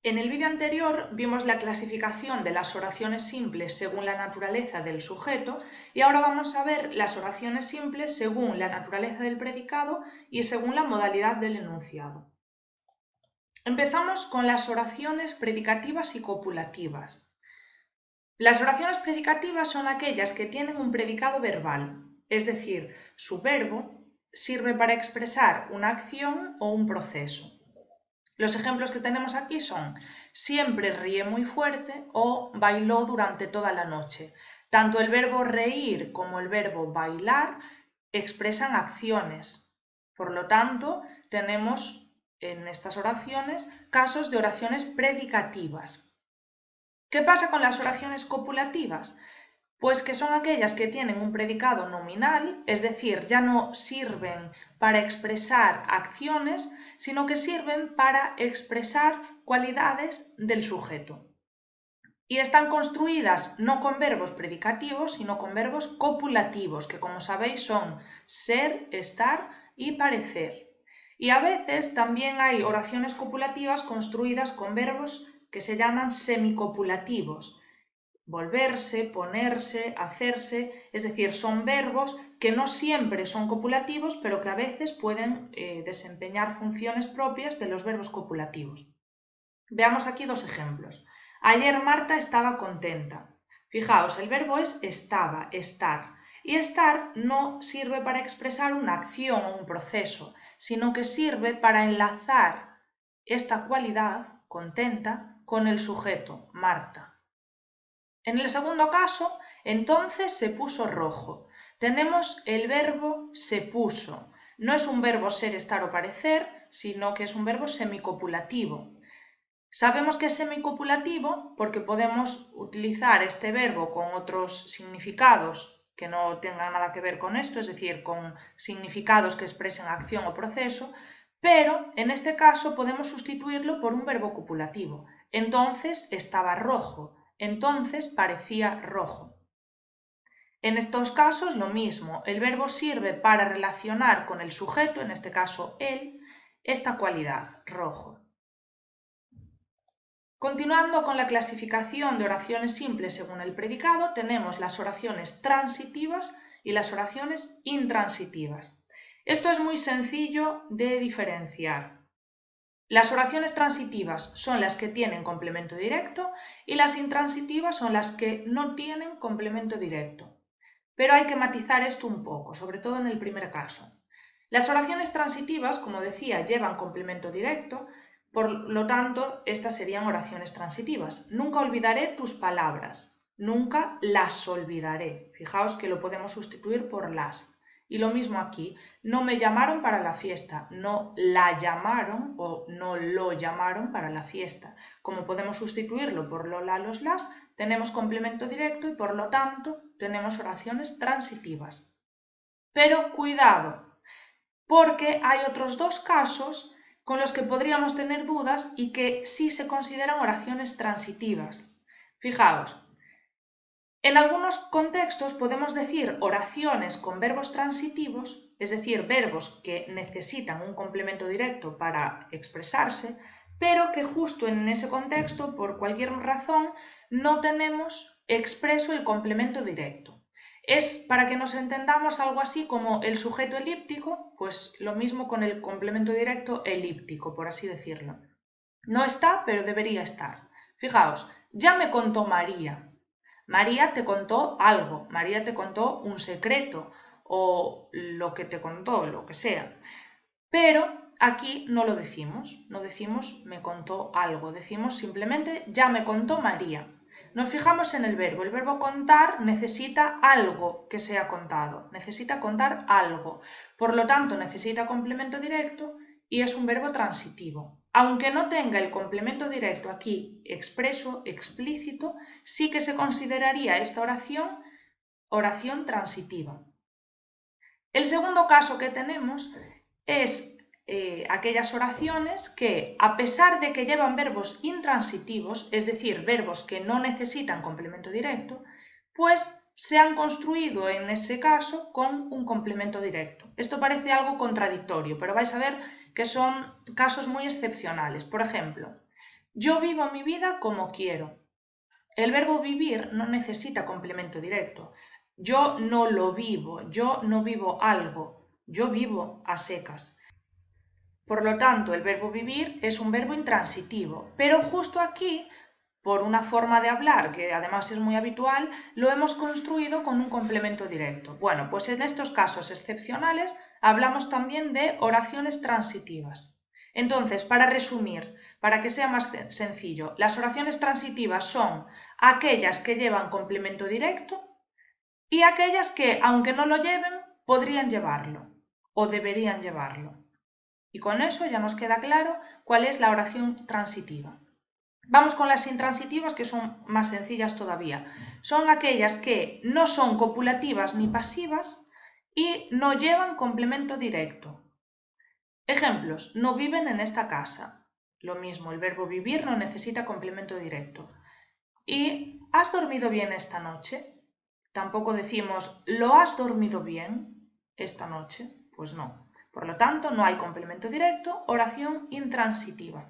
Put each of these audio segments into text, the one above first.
En el vídeo anterior vimos la clasificación de las oraciones simples según la naturaleza del sujeto y ahora vamos a ver las oraciones simples según la naturaleza del predicado y según la modalidad del enunciado. Empezamos con las oraciones predicativas y copulativas. Las oraciones predicativas son aquellas que tienen un predicado verbal, es decir, su verbo sirve para expresar una acción o un proceso. Los ejemplos que tenemos aquí son siempre ríe muy fuerte o bailó durante toda la noche. Tanto el verbo reír como el verbo bailar expresan acciones. Por lo tanto, tenemos en estas oraciones casos de oraciones predicativas. ¿Qué pasa con las oraciones copulativas? Pues que son aquellas que tienen un predicado nominal, es decir, ya no sirven para expresar acciones, sino que sirven para expresar cualidades del sujeto. Y están construidas no con verbos predicativos, sino con verbos copulativos, que como sabéis son ser, estar y parecer. Y a veces también hay oraciones copulativas construidas con verbos que se llaman semicopulativos. Volverse, ponerse, hacerse, es decir, son verbos que no siempre son copulativos, pero que a veces pueden desempeñar funciones propias de los verbos copulativos. Veamos aquí dos ejemplos. Ayer Marta estaba contenta. Fijaos, el verbo es estaba, estar. Y estar no sirve para expresar una acción o un proceso, sino que sirve para enlazar esta cualidad, contenta, con el sujeto, Marta. En el segundo caso, entonces se puso rojo. Tenemos el verbo se puso. No es un verbo ser, estar o parecer, sino que es un verbo semicopulativo. Sabemos que es semicopulativo porque podemos utilizar este verbo con otros significados que no tengan nada que ver con esto, es decir, con significados que expresen acción o proceso, pero en este caso podemos sustituirlo por un verbo copulativo. Entonces estaba rojo, entonces parecía rojo. En estos casos lo mismo, el verbo sirve para relacionar con el sujeto, en este caso él, esta cualidad, rojo. Continuando con la clasificación de oraciones simples según el predicado, tenemos las oraciones transitivas y las oraciones intransitivas. Esto es muy sencillo de diferenciar. Las oraciones transitivas son las que tienen complemento directo y las intransitivas son las que no tienen complemento directo. Pero hay que matizar esto un poco, sobre todo en el primer caso. Las oraciones transitivas, como decía, llevan complemento directo, por lo tanto, estas serían oraciones transitivas. Nunca olvidaré tus palabras, nunca las olvidaré. Fijaos que lo podemos sustituir por las. Y lo mismo aquí, no me llamaron para la fiesta, no la llamaron o no lo llamaron para la fiesta. Como podemos sustituirlo por lo, la, los, las, tenemos complemento directo y por lo tanto tenemos oraciones transitivas. Pero cuidado, porque hay otros dos casos con los que podríamos tener dudas y que sí se consideran oraciones transitivas. Fijaos, en algunos contextos podemos decir oraciones con verbos transitivos, es decir, verbos que necesitan un complemento directo para expresarse, pero que justo en ese contexto, por cualquier razón, no tenemos expreso el complemento directo. Es, para que nos entendamos, algo así como el sujeto elíptico, pues lo mismo con el complemento directo elíptico, por así decirlo. No está, pero debería estar. Fijaos, ya me contó María. María te contó algo, María te contó un secreto o lo que te contó, lo que sea. Pero aquí no lo decimos, no decimos me contó algo, decimos simplemente ya me contó María. Nos fijamos en el verbo contar necesita algo que sea contado, necesita contar algo, por lo tanto necesita complemento directo y es un verbo transitivo. Aunque no tenga el complemento directo aquí expreso, explícito, sí que se consideraría esta oración transitiva. El segundo caso que tenemos es aquellas oraciones que, a pesar de que llevan verbos intransitivos, es decir, verbos que no necesitan complemento directo, pues se han construido en ese caso con un complemento directo. Esto parece algo contradictorio, pero vais a ver que son casos muy excepcionales. Por ejemplo, Yo vivo mi vida como quiero. El verbo vivir no necesita complemento directo. Yo no lo vivo, yo no vivo algo, yo vivo a secas. Por lo tanto, el verbo vivir es un verbo intransitivo, pero justo aquí, por una forma de hablar que además es muy habitual, lo hemos construido con un complemento directo. Bueno, pues en estos casos excepcionales hablamos también de oraciones transitivas. Entonces, para resumir, para que sea más sencillo, las oraciones transitivas son aquellas que llevan complemento directo y aquellas que, aunque no lo lleven, podrían llevarlo o deberían llevarlo. Y con eso ya nos queda claro cuál es la oración transitiva. Vamos con las intransitivas, que son más sencillas todavía. Son aquellas que no son copulativas ni pasivas y no llevan complemento directo. Ejemplos: no viven en esta casa. Lo mismo, el verbo vivir no necesita complemento directo. ¿Y has dormido bien esta noche? Tampoco decimos ¿lo has dormido bien esta noche? Pues no. Por lo tanto, no hay complemento directo, oración intransitiva.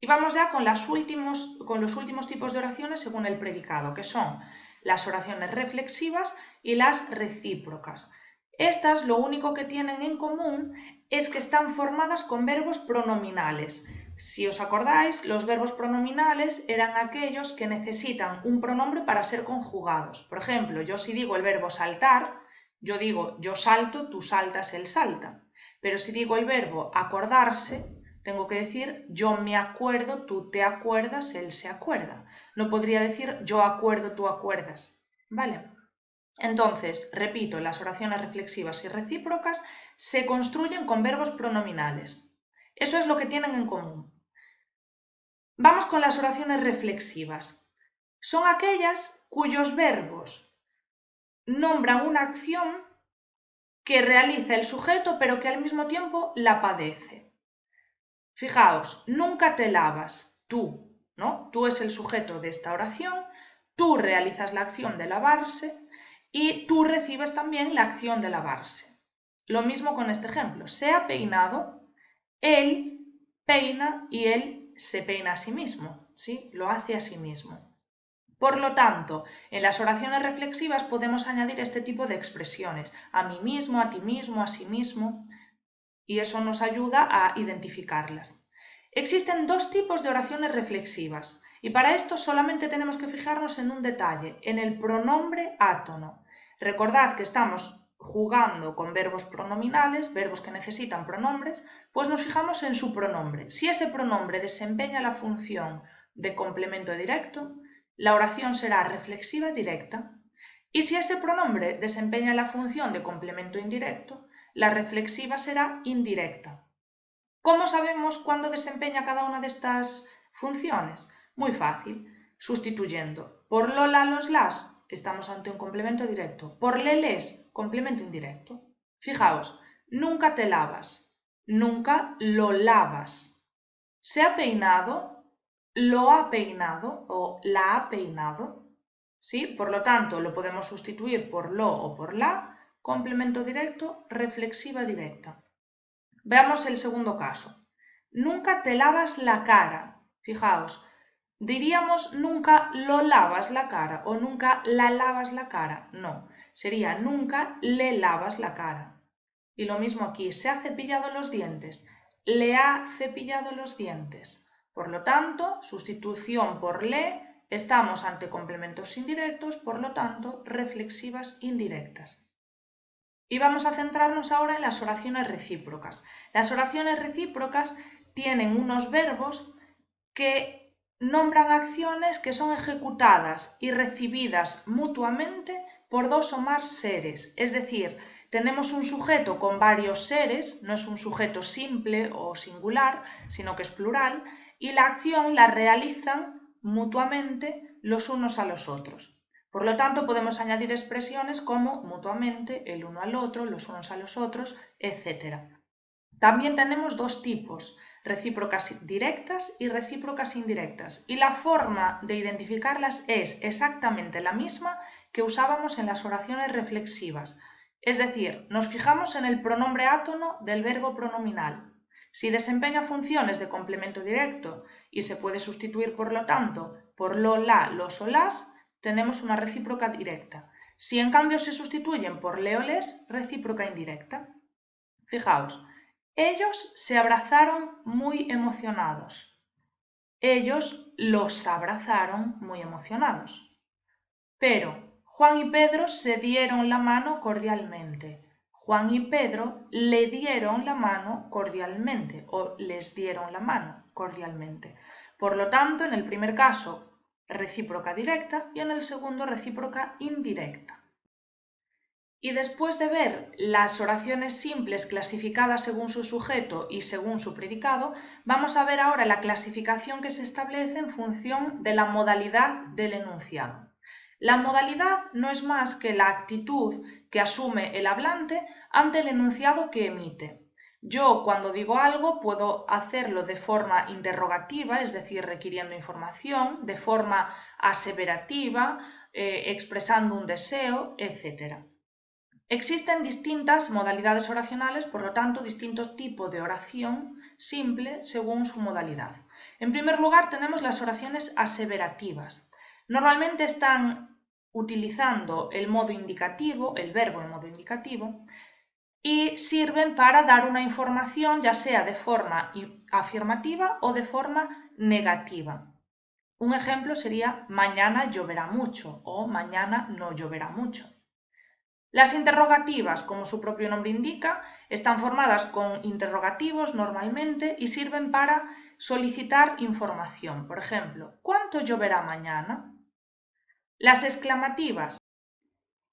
Y vamos ya con los últimos tipos de oraciones según el predicado, que son las oraciones reflexivas y las recíprocas. Estas lo único que tienen en común es que están formadas con verbos pronominales. Si os acordáis, los verbos pronominales eran aquellos que necesitan un pronombre para ser conjugados. Por ejemplo, yo si digo el verbo saltar, yo digo yo salto, tú saltas, él salta. Pero si digo el verbo acordarse, tengo que decir yo me acuerdo, tú te acuerdas, él se acuerda. No podría decir yo acuerdo, tú acuerdas. ¿Vale? Entonces, repito, las oraciones reflexivas y recíprocas se construyen con verbos pronominales. Eso es lo que tienen en común. Vamos con las oraciones reflexivas. Son aquellas cuyos verbos nombran una acción que realiza el sujeto pero que al mismo tiempo la padece. Fijaos, nunca te lavas, tú, ¿no? Tú es el sujeto de esta oración, tú realizas la acción de lavarse y tú recibes también la acción de lavarse. Lo mismo con este ejemplo, se ha peinado, él peina y él se peina a sí mismo, ¿sí? Lo hace a sí mismo. Por lo tanto, en las oraciones reflexivas podemos añadir este tipo de expresiones, a mí mismo, a ti mismo, a sí mismo, y eso nos ayuda a identificarlas. Existen dos tipos de oraciones reflexivas y para esto solamente tenemos que fijarnos en un detalle, en el pronombre átono. Recordad que estamos jugando con verbos pronominales, verbos que necesitan pronombres, pues nos fijamos en su pronombre. Si ese pronombre desempeña la función de complemento directo, la oración será reflexiva directa. Y si ese pronombre desempeña la función de complemento indirecto, la reflexiva será indirecta. ¿Cómo sabemos cuándo desempeña cada una de estas funciones? Muy fácil, sustituyendo. Por lo, la, los, las, estamos ante un complemento directo. Por le, les, complemento indirecto. Fijaos, nunca te lavas, nunca lo lavas. Se ha peinado, lo ha peinado o la ha peinado. ¿Sí? Por lo tanto, lo podemos sustituir por lo o por la, complemento directo, reflexiva directa. Veamos el segundo caso. Nunca te lavas la cara. Fijaos, diríamos nunca lo lavas la cara o nunca la lavas la cara. No, sería nunca le lavas la cara. Y lo mismo aquí, se ha cepillado los dientes, le ha cepillado los dientes. Por lo tanto, sustitución por le, estamos ante complementos indirectos, por lo tanto, reflexivas indirectas. Y vamos a centrarnos ahora en las oraciones recíprocas. Las oraciones recíprocas tienen unos verbos que nombran acciones que son ejecutadas y recibidas mutuamente por dos o más seres. Es decir, tenemos un sujeto con varios seres, no es un sujeto simple o singular, sino que es plural, y la acción la realizan mutuamente los unos a los otros. Por lo tanto, podemos añadir expresiones como mutuamente, el uno al otro, los unos a los otros, etc. También tenemos dos tipos, recíprocas directas y recíprocas indirectas, y la forma de identificarlas es exactamente la misma que usábamos en las oraciones reflexivas. Es decir, nos fijamos en el pronombre átono del verbo pronominal. Si desempeña funciones de complemento directo y se puede sustituir, por lo tanto, por lo, la, los o las, tenemos una recíproca directa. Si en cambio se sustituyen por le o les, recíproca indirecta. Fijaos, ellos se abrazaron muy emocionados. Ellos los abrazaron muy emocionados. Pero Juan y Pedro se dieron la mano cordialmente. Juan y Pedro le dieron la mano cordialmente o les dieron la mano cordialmente. Por lo tanto, en el primer caso, recíproca directa y en el segundo, recíproca indirecta. Y después de ver las oraciones simples clasificadas según su sujeto y según su predicado, vamos a ver ahora la clasificación que se establece en función de la modalidad del enunciado. La modalidad no es más que la actitud que asume el hablante ante el enunciado que emite. Yo, cuando digo algo, puedo hacerlo de forma interrogativa, es decir, requiriendo información, de forma aseverativa, expresando un deseo, etc. Existen distintas modalidades oracionales, por lo tanto, distintos tipos de oración simple según su modalidad. En primer lugar, tenemos las oraciones aseverativas. Normalmente están utilizando el modo indicativo, el verbo en modo indicativo, y sirven para dar una información ya sea de forma afirmativa o de forma negativa. Un ejemplo sería mañana lloverá mucho o mañana no lloverá mucho. Las interrogativas, como su propio nombre indica, están formadas con interrogativos normalmente y sirven para solicitar información. Por ejemplo, ¿cuánto lloverá mañana? Las exclamativas,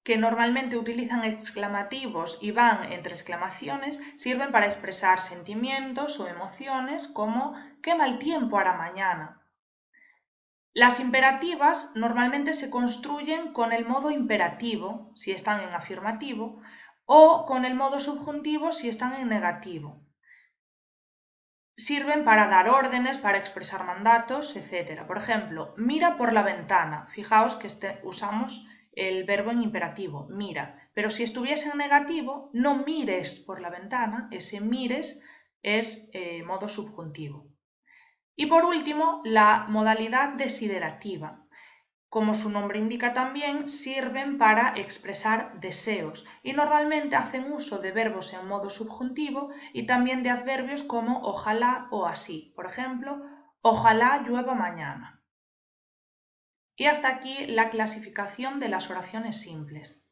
que normalmente utilizan exclamativos y van entre exclamaciones, sirven para expresar sentimientos o emociones como ¿qué mal tiempo hará mañana? Las imperativas normalmente se construyen con el modo imperativo, si están en afirmativo, o con el modo subjuntivo, si están en negativo. Sirven para dar órdenes, para expresar mandatos, etc. Por ejemplo, mira por la ventana. Fijaos que usamos el verbo en imperativo, mira. Pero si estuviese en negativo, no mires por la ventana, ese mires es modo subjuntivo. Y por último, la modalidad desiderativa. Como su nombre indica también, sirven para expresar deseos y normalmente hacen uso de verbos en modo subjuntivo y también de adverbios como ojalá o así. Por ejemplo, ojalá llueva mañana. Y hasta aquí la clasificación de las oraciones simples.